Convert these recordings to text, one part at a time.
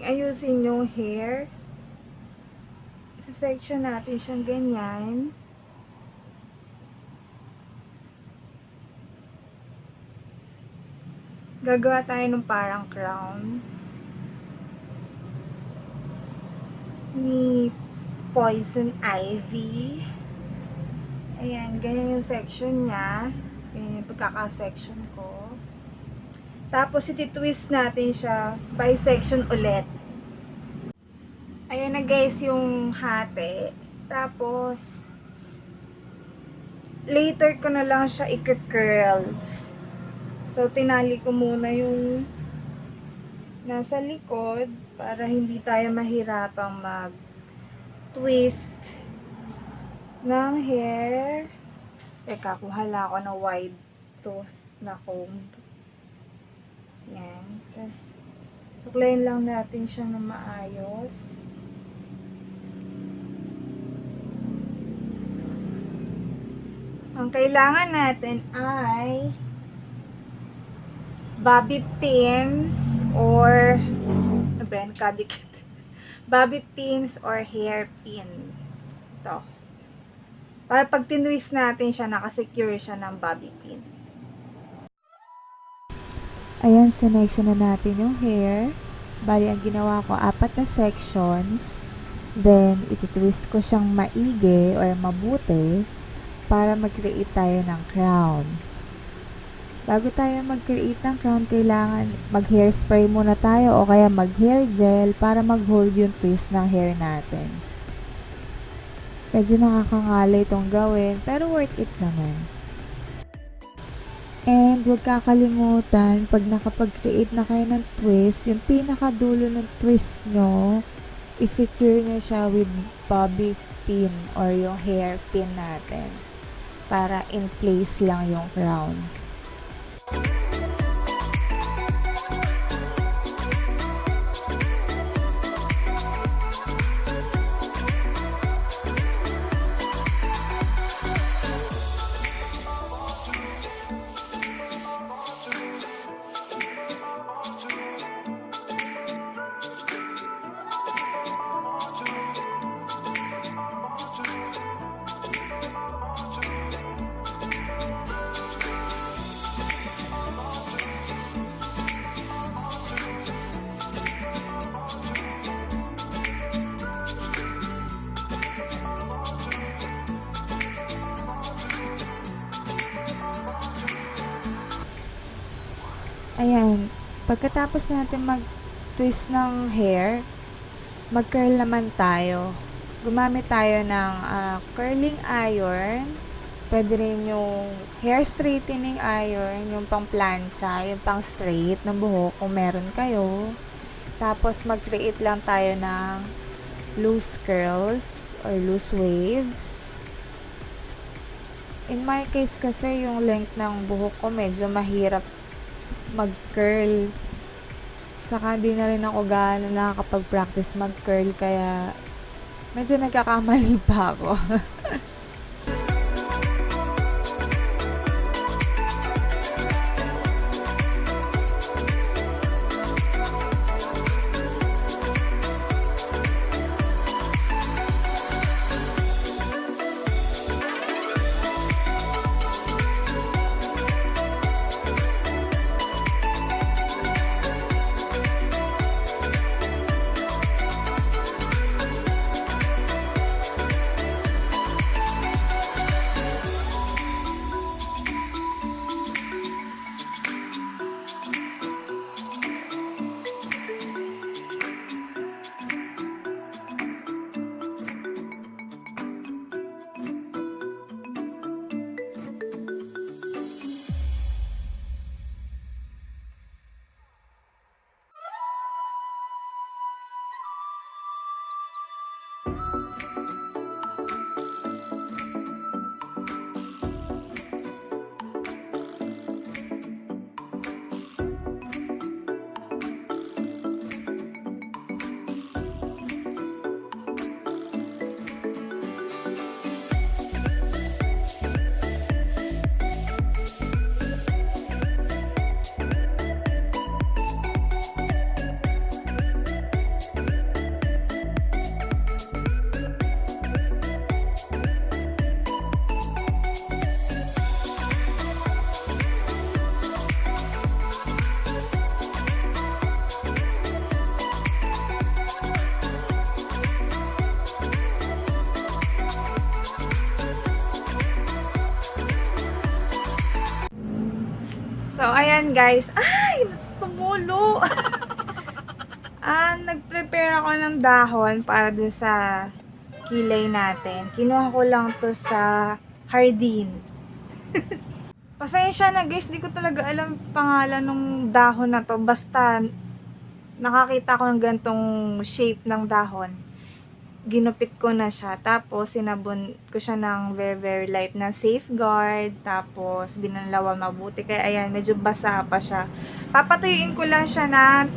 nating ayusin yung hair. Sa section natin siyang ganyan. Gagawa tayo ng parang crown ni Poison Ivy. Ayan, ganyan yung section niya. Ganyan yung pagkaka-section ko. Tapos, iti-twist natin siya by section ulit. Ayan na guys yung hati. Tapos, later ko na lang siya i-curl. So, tinali ko muna yung nasa likod para hindi tayo mahirapang mag-twist ng hair. Teka, kuhala ako ng wide tooth na comb. Yan. Tapos, suklayin lang natin siya na maayos. Ang kailangan natin ay bobby pins or bobby pins or hair pin. Ito. Para pag tinwist natin siya, nakasecure siya ng bobby pin. Ayan, sinection na natin yung hair. Bali, ang ginawa ko, 4 na sections. Then, ititwist ko siyang maigi or mabuti para mag-create tayo ng crown. Bago tayo mag-create ng crown, kailangan mag-hairspray muna tayo o kaya mag-hair gel para mag-hold yung twist ng hair natin. Medyo nakakangalay itong gawin, pero worth it naman. And huwag kakalimutan, pag nakapag-create na kayo ng twist, yung pinakadulo ng twist nyo, i-secure nyo siya with bobby pin or yung hair pin natin para in place lang yung crown. Ayan, pagkatapos natin mag-twist ng hair, mag-curl naman tayo. Gumamit tayo ng curling iron. Pwede rin yung hair straightening iron, yung pang plancha, yung pang straight ng buhok kung meron kayo. Tapos mag-create lang tayo ng loose curls or loose waves. In my case kasi yung length ng buhok ko medyo mahirap mag-curl. Saka di na rin ako gaano nakakapag-practice mag-curl kaya medyo nagkakamali pa ako. ayan guys. Ay! Tumulo! Nag-prepare ako ng dahon para dun sa kilay natin. Kinuha ko lang to sa Hardin. Pasensya na guys, di ko talaga alam pangalan ng dahon na to. Basta nakakita ko ng gantong shape ng dahon. Ginupit ko na siya. Tapos sinabon ko siya ng very very light na safeguard. Tapos binanlawan mabuti. Kaya ayan, medyo basa pa siya. Papatuyuin ko lang siya ng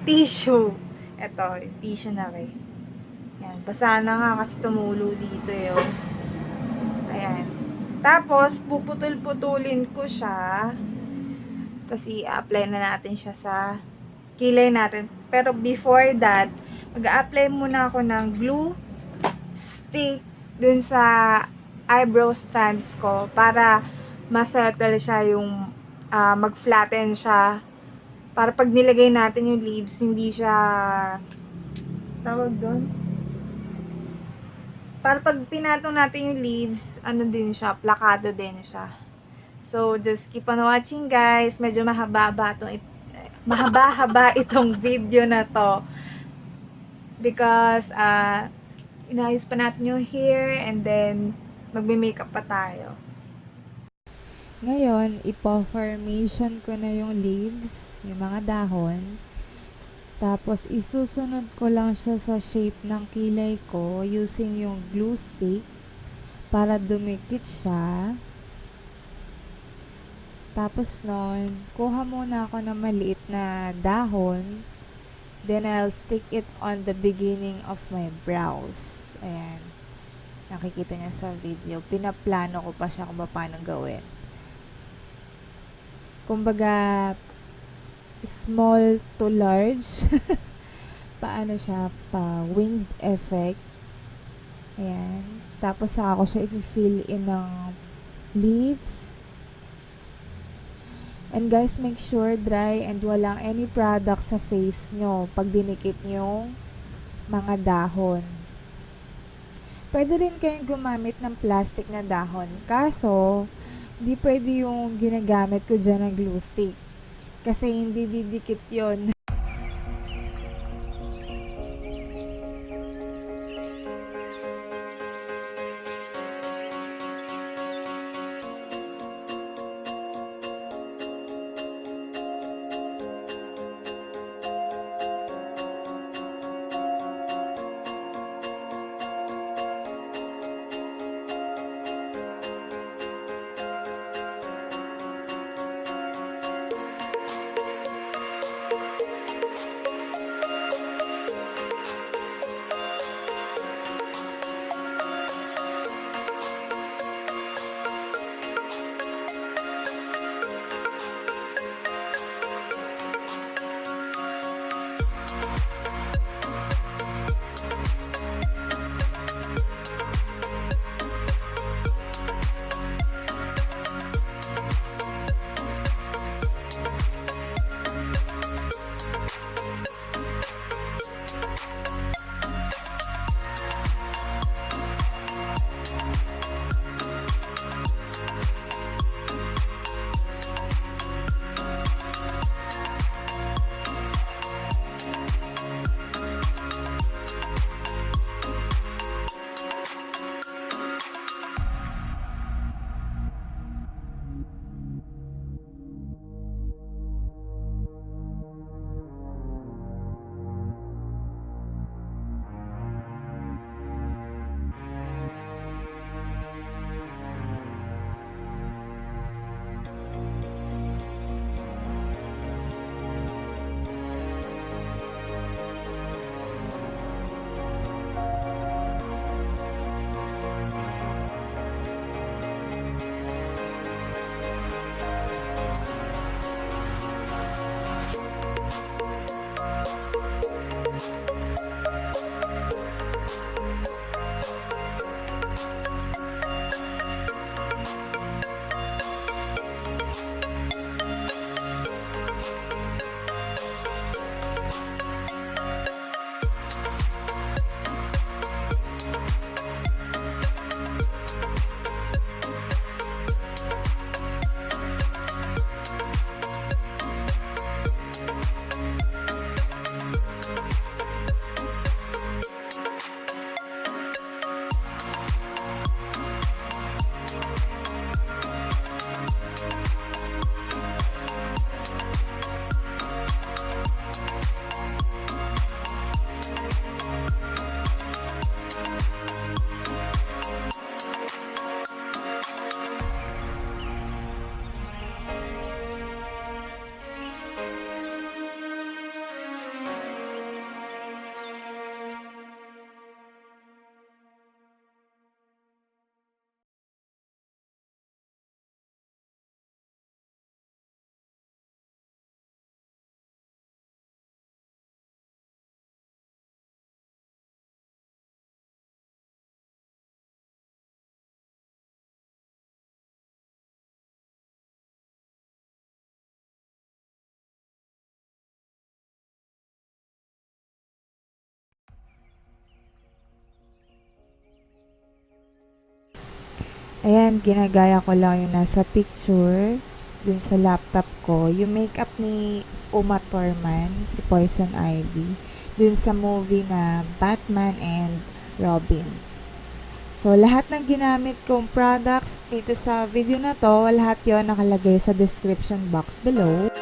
tissue. Ito, yung tissue na rin. Ayan, basa na nga kasi tumulo dito yun. Ayan. Tapos, puputol-putulin ko siya. Tapos, i-apply na natin siya sa kilay natin. Pero, before that, mag-a-apply muna ako ng glue stick dun sa eyebrow strands ko para masettle siya yung mag-flatten siya. Para pag nilagay natin yung leaves, hindi siya tawag doon. Para pag pinatong natin yung leaves, ano din siya, plakado din siya. So, just keep on watching guys. Medyo mahaba-haba itong video na to. Because, inayos pa natin yung hair and then, magme-makeup pa tayo. Ngayon, ipo-formation ko na yung leaves, yung mga dahon. Tapos, isusunod ko lang siya sa shape ng kilay ko using yung glue stick para dumikit siya. Tapos nun, kuha muna ako ng maliit na dahon. Then, I'll stick it on the beginning of my brows. Ayan. Nakikita niyo sa video. Pinaplano ko pa siya kung paano gawin. Kumbaga, small to large. Paano siya? Pa-winged effect. Ayan. Tapos, saka ko siya i-fill in ng leaves. And guys, make sure dry and walang any product sa face nyo pag dinikit nyo mga dahon. Pwede rin kayong gumamit ng plastic na dahon. Kaso, di pwede yung ginagamit ko dyan ng glue stick. Kasi hindi didikit yon. Ayan, ginagaya ko lang yung nasa picture dun sa laptop ko. Yung makeup ni Uma Thurman, si Poison Ivy, dun sa movie na Batman and Robin. So, lahat ng ginamit kong products dito sa video na to, lahat yon nakalagay sa description box below.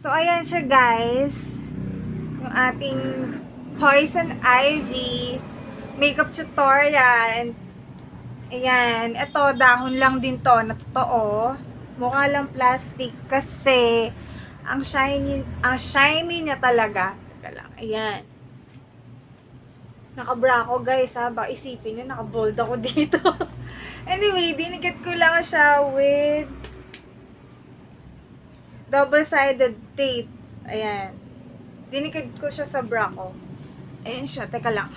So, ayan siya guys. Yung ating Poison Ivy makeup tutorial. Ayan. Ito, dahon lang din to. Na totoo. Mukha lang plastic kasi ang shiny niya talaga. Teka lang. Ayan. Nakabra ako guys ha. Baka isipin nyo, nakabold ako dito. Anyway, dinikit ko lang siya with double-sided tape. Ayan. Dinikid ko siya sa bra ko. Ayan siya. Teka lang.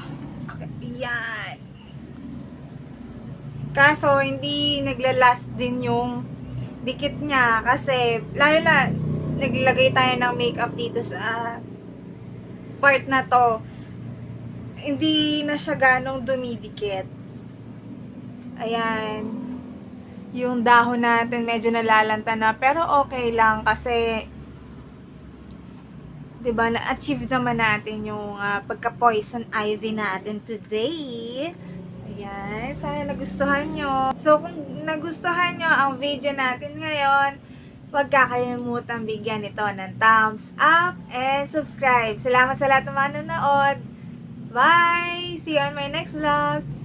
Okay. Ayan. Kaso, hindi naglalast din yung dikit niya. Kasi, lalo na, naglagay tayo ng makeup dito sa part na to. Hindi na siya ganong dumidikit. Ayan. Yung dahon natin medyo nalalanta na. Pero okay lang kasi 'di ba, na-achieve naman natin yung pagka-poison ivy natin today. Ayan, sana nagustuhan nyo. So, kung nagustuhan nyo ang video natin ngayon, huwag kakalimutan bigyan ito ng thumbs up and subscribe. Salamat sa lahat ng mga nanonood. Bye! See you on my next vlog!